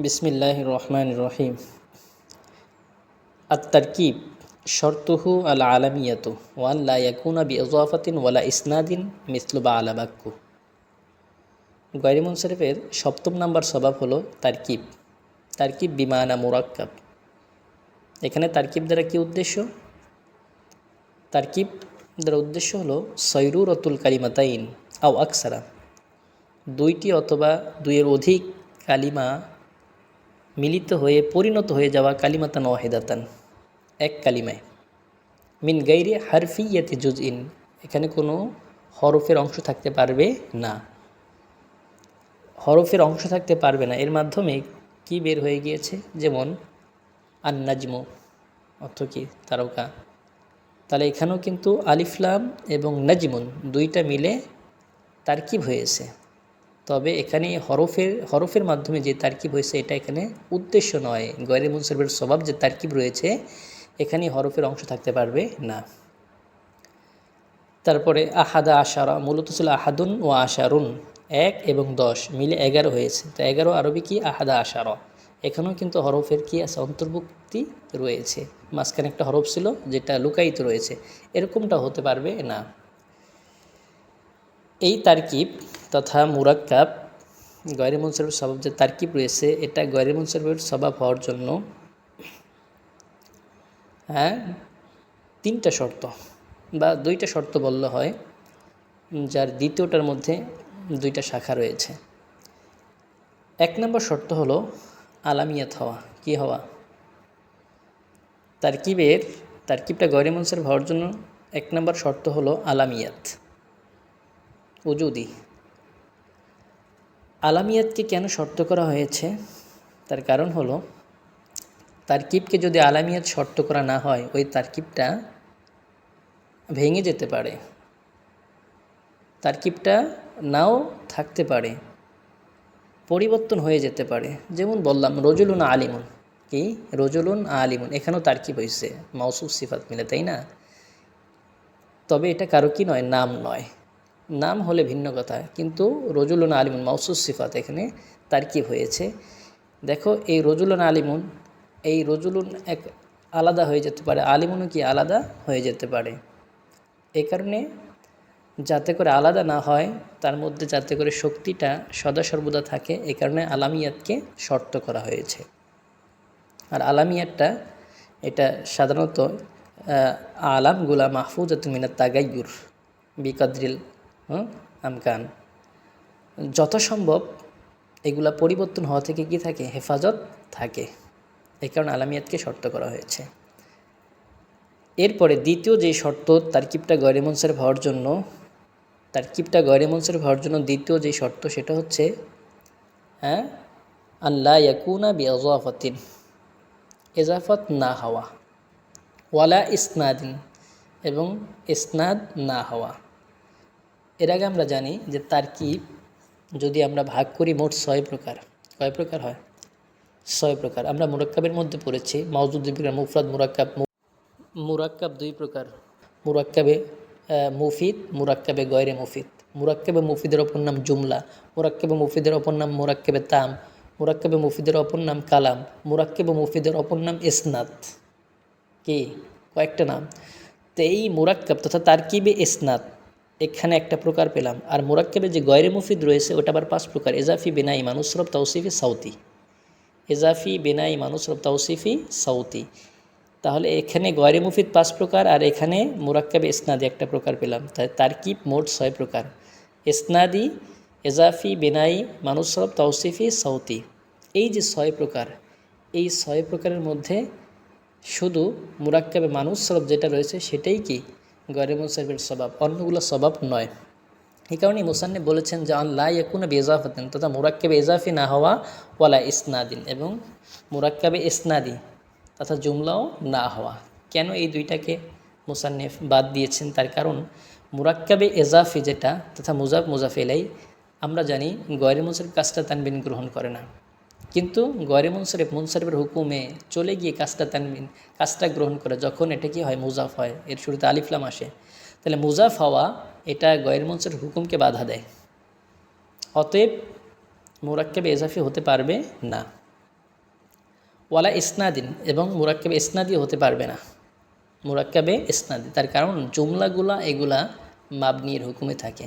বিসমিল্লাহির রহমানির রহিম। আত-তারকিব শর্তুহু আল আলামিয়াতু ওয়া লা ইয়াকুনা বিইজাফাতিন ওয়ালা ইসনাদিন মিসলু বা'লাবাক্কু। গয়রে মুনসারিফের সপ্তম নাম্বার স্বভাব হলো তারকিব। তারকিব বিমানা মুরাক্কাব। এখানে তারকিব দ্বারা কি উদ্দেশ্য? তারকিব দ্বারা উদ্দেশ্য হলো সয়রুরাতুল কালিমাতাইন আও আকসারা, দুইটি অথবা দুইয়ের অধিক কালিমা মিলিত হয়ে পরিণত হয়ে যাওয়া কালিমাতান ওয়াহিদাতান, এক কালিমায়, মিন গাইরি হারফিয়াতি জুজইন, এখানে কোনো হরফের অংশ থাকতে পারবে না। হরফের অংশ থাকতে পারবে না, এর মাধ্যমে কি বের হয়ে গিয়েছে? যেমন আন-নাজমু অর্থ কি? তারকা। তাহলে এখানেও কিন্তু আলিফলাম এবং নাজমুন দুইটা মিলে তারকিব হয়েছে, তবে এখানে হরফের মাধ্যমে যে তারকিব হয়েছে এটা এখানে উদ্দেশ্য নয়। গয়রে মুনসারিফের স্বভাব যে তারকিব রয়েছে, এখানে হরফের অংশ থাকতে পারবে না। তারপরে আহাদা আশারা মূলত ছিল আহাদুন ও আশারুন, 1 এবং 10 মিলে 11 হয়েছে। তো 11 আরবি কি? আহাদা আশারা। এখানেও কিন্তু হরফের কি আছে? অন্তর্ভুক্তি রয়েছে। মাঝখানে একটা হরফ ছিল যেটা লুকায়িত রয়েছে, এরকমটা হতে পারবে না। এই তারকিব তথা মুরাক্কাব গয়রে মুনসারিফের স্বভাব যে তারকিব রয়েছে, এটা গয়রে মুনসারিফের স্বভাব হওয়ার জন্য 3টা শর্ত বা 2টা শর্ত বললে হয়, যার দ্বিতীয়টার মধ্যে 2টা শাখা রয়েছে। 1 নম্বর শর্ত হলো আলামিয়াত হওয়া। কি হওয়া? তারকিবটা গয়রে মুনসারিফ হওয়ার জন্য 1 নম্বর শর্ত হলো আলামিয়াত, উজুদি। আলামিয়াতকে কেন শর্ত করা হয়েছে? তার কারণ হলো তারকিবকে যদি আলামিয়াত শর্ত করা না হয়, ওই তারকিবটা ভেঙে যেতে পারে, তারকিবটা নাও থাকতে পারে, পরিবর্তন হয়ে যেতে পারে। যেমন বললাম রজুলুন আলিমুন, কি? রজুলুন আলিমুন, এখানেও তারকিব হয়েছে, মাউসুফ সিফাত মিলে, তাই না? তবে এটা কারো কি নয়? নাম নয়। নাম হলে ভিন্ন কথা, কিন্তু রজুলুন আলিমুন মাউসুফ সিফাত, এখানে তারকিব হয়েছে। দেখো এই রজুলুন আলিমুন, এই রজুলুন এক আলাদা হয়ে যেতে পারে, আলিমুনও কি আলাদা হয়ে যেতে পারে। এ কারণে যাতে করে আলাদা না হয়, তার মধ্যে যাতে করে শক্তিটা সদা সর্বদা থাকে, এ কারণে আলামিয়াতকে শর্ত করা হয়েছে। আর আলামিয়াতটা এটা সাধারণত আলামগুলা মাহফুজাতুন মিনাত তাগায়্যুর বিকদ্রিল আমকান, যথাসম্ভব এগুলা পরিবর্তন হওয়া থেকে কি থাকে? হেফাজত থাকে। এই কারণে আলামিয়াতকে শর্ত করা হয়েছে। এরপরে দ্বিতীয় যে শর্ত তারকিবটা গয়রে মুনসারিফ হওয়ার জন্য, দ্বিতীয় যে শর্ত সেটা হচ্ছে আল্লা ইয়াকুনা বিইজাফাতিন, ইজাফত না হওয়া, ওয়ালা ইসনাদিন, এবং ইসনাদ না হওয়া। এর আগে আমরা জানি যে তারকিব যদি আমরা ভাগ করি মোট 6 প্রকার। কয় প্রকার হয়? 6 প্রকার। আমরা মুরাক্কাবের মধ্যে পড়েছি মাওজুদ 2 প্রকার, মুফরাদ মুরাক্কাব 2 প্রকার, মুরাক্কাবে মুফিদ, মুরাক্কাবে গয়রে মুফিদ। মুরাক্কাবে মুফিদের অপর নাম জুমলা, মুরাক্কাবে মুফিদের অপর নাম মুরাক্কাবে তাম, মুরাক্কাবে মুফিদের অপর নাম কালাম, মুরাক্কাবে মুফিদের অপর নাম ইসনাদ। কি? কয়েকটা নাম। তো এই মুরাক্কাব তথা তারকিবে ইসনাদ এখানে একটা প্রকার পেলাম। আর মুরাক্কাবে যে গয়রে মুফিদ রয়েছে ওটা আবার 5 প্রকার। এজাফি বিনাই মানুসরব তাওসিফি সাউতি, এজাফি বিনাই মানুসরব তাওসিফি সাউতি। তাহলে এখানে গয়রে মুফিদ 5 প্রকার, আর এখানে মুরাক্কাবে ইসনাদি একটা প্রকার পেলাম। তাই তারকিব মোট 6 প্রকার। ইসনাদি, এজাফি, বিনাই, মানুসরব, তাওসিফি, সাউতি, এই যে 6 প্রকার, এই 6 প্রকারের মধ্যে শুধু মুরাক্কাবে মানুসরব যেটা রয়েছে সেটাই কি গয়রে মুনসারিফের স্বভাব, অন্যগুলো স্বভাব নয়। এই কারণে মুসান্নিফ বলেছেন যে আল্লা ইয়াকুনা বিইজাফাতিন, তথা মুরাক্কাবে ইজাফি না হওয়া, ওয়ালা ইসনাদিন, এবং মুরাক্কাবে ইসনাদি তথা জুমলাও না হওয়া। কেন এই 2টাকে মুসান্নিফ বাদ দিয়েছেন? তার কারণ মুরাক্কাবে ইজাফি যেটা তথা মুজাফ মুজাফ ইলাই, আমরা জানি গয়রে মুনসারিফ কাজটা তানবিন গ্রহণ করে না, কিন্তু গয়রে মুনসারিফের হুকুমে চলে গিয়ে কাজটা গ্রহণ করে যখন এটা কি হয়? মুজাফ হয়, এর শুরুতে আলিফলাম আসে। তাহলে মুজাফ হওয়া এটা গয়রে মুনসারিফ হুকুমকে বাধা দেয়, অতএব মুরাক্কাবে ইজাফি হতে পারবে না। ওয়ালা ইসনাদিন, এবং মুরাক্কাবে ইসনাদিও হতে পারবে না, মুরাক্কাবে ইসনাদি। তার কারণ জুমলাগুলা এগুলা মাবনির হুকুমে থাকে।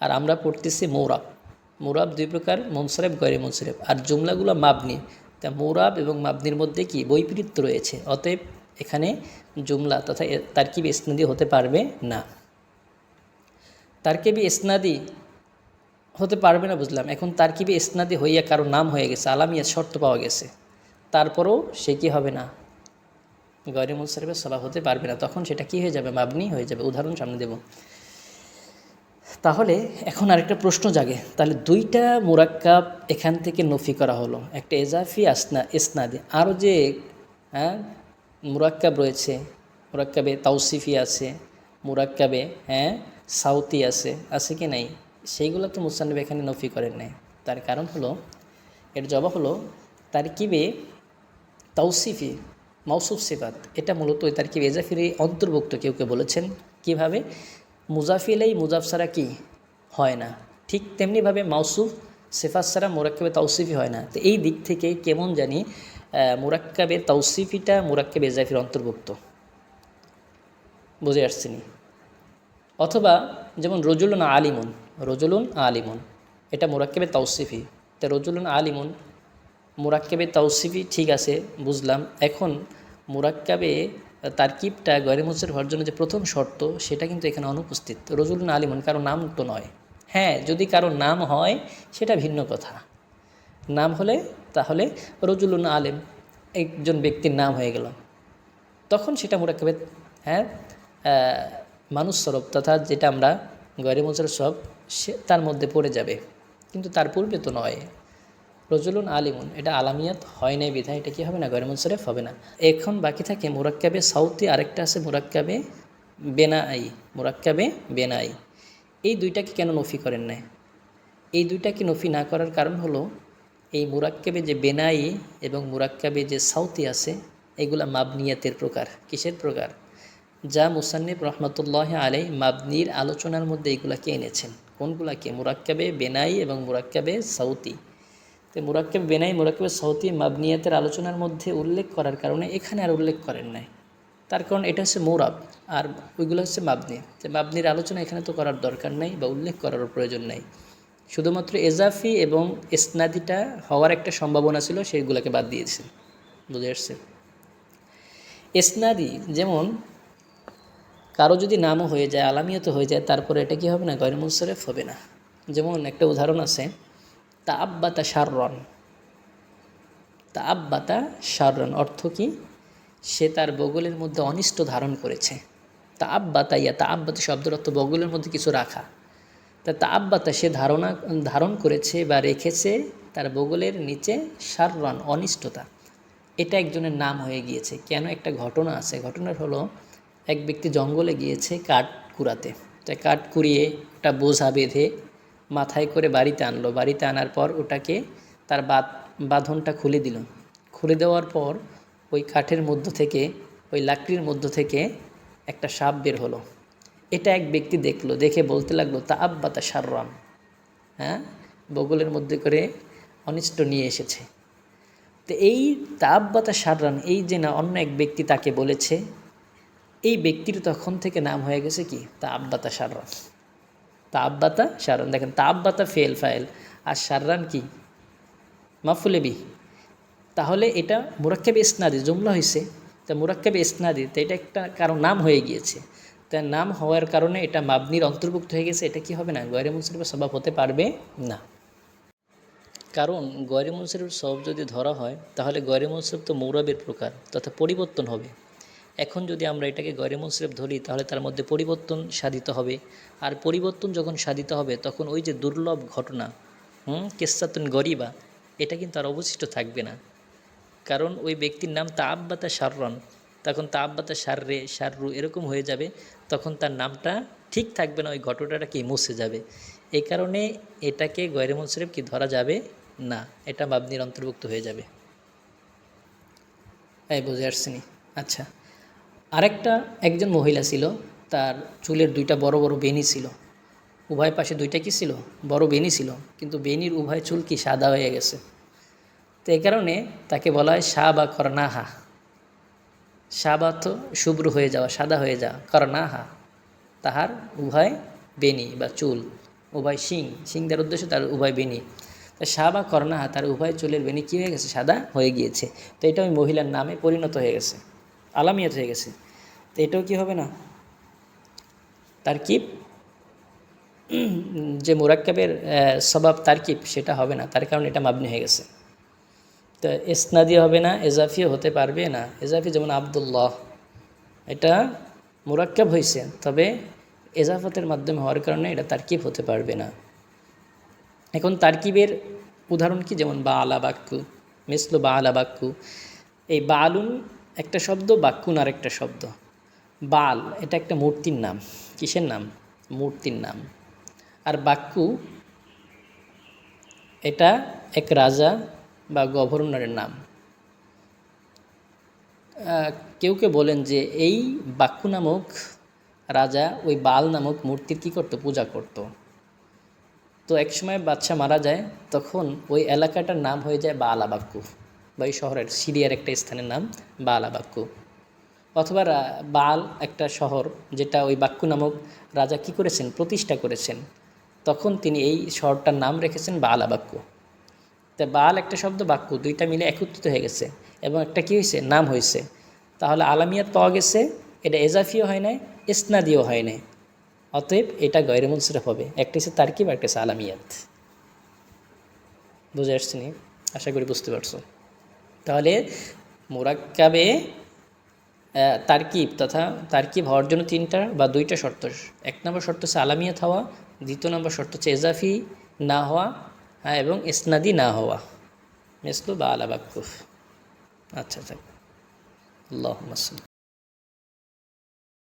আর আমরা পড়তেছি মৌরাব। মুরাব দুই প্রকার, মুনসারেফ, গয়রে মুনসারেফ। আর জুমলাগুলো মাবনি, তা মুরাব এবং মাবনির মধ্যে কি বৈপরীত্য রয়েছে। অতএব এখানে জুমলা তথা তারকিবে ইসনাদি হতে পারবে না। তারকিবে ইসনাদি হতে পারবে না বুঝলাম। এখন তারকিবে ইসনাদি হইয়া কারো নাম হয়ে গেছে, আলামিয়াত শর্ত পাওয়া গেছে, তারপরেও সে কি হবে না, গয়রে মুনসারিফের সলা হতে পারবে না। তখন সেটা কি হয়ে যাবে, মাবনি হয়ে যাবে। উদাহরণ সামনে দেব। তাহলে এখন আরেকটা প্রশ্ন জাগে, তাহলে দুইটা মুরাক্কাব এখান থেকে নফি করা হলো, একটা এজাফি ইসনাদি। আরও যে মুরাক্কাব রয়েছে, মুরাক্কাবে তাওসিফি আছে, মুরাক্কাবে সাউতি আছে কি নাই, সেইগুলো তো মুসান্নিফ এখানে নফি করেন নাই। তার কারণ হলো, এর জবাব হলো তারকিবে তাওসিফি মাউসুফ সিফাত, এটা মূলত ওই তারকিবে এজাফির অন্তর্ভুক্ত। কেউ কেউ বলেছেন কিভাবে, মুজাফিলেই মুজাফ ছাড়া কি হয় না, ঠিক তেমনিভাবে মাউসুফ সিফাত ছাড়া মুরাক্কাবে তাওসিফি হয় না। তো এই দিক থেকে কেমন জানি মুরাক্কাবে তাওসিফিটা মুরাক্কাবে এজাফির অন্তর্ভুক্ত, বুঝে আসছেনি। অথবা যেমন রজুলুন আলিমুন, রজুলুন আলিমুন এটা মুরাক্কাবে তাওসিফি। তা রজুলুন আলিমুন মুরাক্কাবে তাওসিফি, ঠিক আছে বুঝলাম। এখন মুরাক্কাবে তারকিবটা গয়রে মুনসারিফ হওয়ার জন্য যে প্রথম শর্ত, সেটা কিন্তু এখানে অনুপস্থিত। রজুলুন আলিমুন কারো নাম তো নয়। হ্যাঁ, যদি কারো নাম হয় সেটা ভিন্ন কথা। নাম হলে তাহলে রজুলুন আলিম একজন ব্যক্তির নাম হয়ে গেল, তখন সেটা মুরাক্কাবে মানুষ স্বরূপ তথা যেটা আমরা গয়রে মুনসারিফ সব সে তার মধ্যে পড়ে যাবে, কিন্তু তার পূর্বে তো নয়। রজুলুন আলিমুন এটা আলামিয়াত হয় নাই বিধায় এটা কি হবে না, গয়রে মুনসারিফ হবে না। এখন বাকি থাকে মুরাক্কাবে সাউতি, আরেকটা আছে মুরাক্কাবে বেনাই। মুরাক্কাবে বেনাই এই দুইটাকে কেন নফি করেন না? এই দুইটাকে নফি না করার কারণ হলো, এই মুরাক্কাবে যে বেনাই এবং মুরাক্কাবে যে সাউতি আছে, এগুলা মাবনিয়াতের প্রকার। কিসের প্রকার? যা মুসান্নিফ রহমতুল্লাহ আলাই মাবনির আলোচনার মধ্যে এগুলাকে এনেছেন। কোনগুলাকে? মুরাক্কাবে বেনাই এবং মুরাক্কাবে সাউতি। তো মুরাক্কাবে বেনাই, মুরাক্কাবে সাউতি মাবনিয়াতের আলোচনার মধ্যে উল্লেখ করার কারণে এখানে আর উল্লেখ করেন নাই। তার কারণ এটা হচ্ছে মুরাব, আর ওইগুলো হচ্ছে মাবনি। তো মাবনির আলোচনা এখানে তো করার দরকার নাই বা উল্লেখ করারও প্রয়োজন নাই। শুধুমাত্র এজাফি এবং ইসনাদিটা হওয়ার একটা সম্ভাবনা ছিল, সেইগুলোকে বাদ দিয়েছেন। বুঝে আসছে? ইসনাদি যেমন কারো যদি নামও হয়ে যায়, আলামিয়ত হয়ে যায়, তারপরে এটা কি হবে না, গয়রে মুনসারিফ হবে না। যেমন একটা উদাহরণ আছে, তাআব্বাতা শাররন। তাআব্বাতা শাররন অর্থ কি? সে তার বগলের মধ্যে অনিষ্ট ধারণ করেছে। তাআব্বাতা, তাআব্বাতা শব্দের অর্থ বগলের মধ্যে কিছু রাখা। তা তাআব্বাতা সে ধারণ করেছে বা রেখেছে তার বগলের নিচে শাররন অনিষ্টতা। এটা একজনের নাম হয়ে গিয়েছে। কেন? একটা ঘটনা আছে। ঘটনার হলো, এক ব্যক্তি জঙ্গলে গিয়েছে কাঠ কুড়াতে। তাই কাঠ কুড়িয়ে একটা বোঝা বেঁধে মাথায় করে বাড়িতে আনলো। বাড়িতে আনার পর ওটাকে তার বাঁধনটা খুলে দিল। খুলে দেওয়ার পর ওই কাঠের মধ্য থেকে, ওই লাকড়ির মধ্য থেকে একটা সাপ বের হলো। এটা এক ব্যক্তি দেখলো, দেখে বলতে লাগলো, তাআব্বাতা শাররান, বগলের মধ্যে করে অনিষ্ট নিয়ে এসেছে। তো এই তাআব্বাতা শাররান, এই যে না অন্য এক ব্যক্তি তাকে বলেছে, এই ব্যক্তির তখন থেকে নাম হয়ে গেছে কি, তাআব্বাতা শাররান। তাআব্বাতা শাররান, দেখেন তাআব্বাতা ফেল ফাইল আর শাররান কি মাফুলে বি। তাহলে এটা মুরাক্কাবে ইসনাদি জুমলা হয়েছে। তা মুরাক্কাবে ইসনাদি, তো এটা একটা কারো নাম হয়ে গিয়েছে। তা নাম হওয়ার কারণে এটা মাবনির অন্তর্ভুক্ত হয়ে গেছে। এটা কি হবে না, গয়রে মুনসারিফের সবাব হতে পারবে না। কারণ গয়রে মুনসারিফের সবাব যদি ধরা হয়, তাহলে গয়রে মুনসারিফ তো মৌরাবের প্রকার তথা পরিবর্তন হবে। এখন যদি আমরা এটাকে গয়রে মুনসারিফ ধরি, তাহলে তার মধ্যে পরিবর্তন সাধিত হবে। আর পরিবর্তন যখন সাধিত হবে, তখন ওই যে দুর্লভ ঘটনা কিসসাতুন গরিবা, এটা কিন্তু আর অবশিষ্ট থাকবে না। কারণ ওই ব্যক্তির নাম তাআব্বাতা শাররান, তখন তাআব্বাতা শাররে শাররু এরকম হয়ে যাবে। তখন তার নামটা ঠিক থাকবে না, ওই ঘটনাটা কি মুছে যাবে। এই কারণে এটাকে গয়রে মুনসারিফ কি ধরা যাবে না, এটা মাবনির অন্তর্ভুক্ত হয়ে যাবে। এই বুঝে আসছেনি? আচ্ছা, আরেকটা একজন মহিলা ছিল, তার চুলের দুইটা বড় বড় বেনি ছিল। উভয় পাশে দুইটা কি ছিল, বড় বেনি ছিল, কিন্তু বেনির উভয় চুল কি সাদা হয়ে গেছে। তো এই কারণে তাকে বলা হয় শাবা করনাহা। শাবা তো শুভ্র হয়ে যাওয়া, সাদা হয়ে যাওয়া, করনাহা তাহার উভয় বেনি বা চুল, উভয় শিং দেওয়ার উদ্দেশ্যে তার উভয় বেনি। তা শাবা করনাহা তার উভয় চুলের বেনি কী হয়ে গেছে, সাদা হয়ে গিয়েছে। তো এটা ওই মহিলার নামে পরিণত হয়ে গেছে, আলামিয়াত হয়ে গেছে। তো এটাও কি হবে না, তারকিব, যে মুরাক্কাবের সবাব তারকিব সেটা হবে না, তার কারণে এটা মাবনি হয়ে গেছে। তো ইসনাদি হবে না, এজাফিও হতে পারবে না। এজাফি যেমন আব্দুল্লাহ, এটা মুরাক্কাব হয়েছে, তবে এজাফতের মাধ্যমে হওয়ার কারণে এটা তারকিব হতে পারবে না। এখন তারকিবের উদাহরণ কি, যেমন বা আলা বাক্কু, মিসলু বা আলা বাক্কু। এই বালুন একটা শব্দ, বাক্কুন আর একটা শব্দ। বাল এটা একটা মূর্তির নাম। কিসের নাম? মূর্তির নাম। আর বাক্কু এটা এক রাজা বা গভর্নরের নাম। কেউ কেউ বলেন যে এই বাক্কু নামক রাজা ওই বাল নামক মূর্তির কী করতো, পূজা করত। তো একসময় বাদশা মারা যায়, তখন ওই এলাকাটার নাম হয়ে যায় বালা বাক্কু, বা এই শহরের সিরিয়ার একটা স্থানের নাম বালা বাক্কু। অথবা বাল একটা শহর, যেটা ওই বাক্কু নামক রাজা কী করেছেন, প্রতিষ্ঠা করেছেন, তখন তিনি এই শহরটার নাম রেখেছেন বালা বাক্কু। তা বাল একটা শব্দ, বাক্কু দুইটা মিলে একত্রিত হয়ে গেছে এবং একটা কী হয়েছে, নাম হয়েছে। তাহলে আলামিয়াত পাওয়া গেছে, এটা এজাফিও হয় নাই, ইসনাদিও হয় নাই, অতএব এটা গয়রে মুনসরিফ হবে। একটা হচ্ছে তারকিব, একটা হচ্ছে আলামিয়াত। বুঝে আসছে নি? আশা করি বুঝতে পারছো। তাহলে মুরাক্কাবে তারকিব তথা তারকিব হওয়ার জন্য তিনটা বা দুইটা শর্ত। এক নম্বর শর্ত হচ্ছে আলামিয়াত হওয়া, দ্বিতীয় নম্বর শর্ত হচ্ছে এজাফি না হওয়া, এবং ইসনাদি না হওয়া, মিসলু বা আলা বাক্কুফ। আচ্ছা, আল্লাহুম্মা সাল্লি।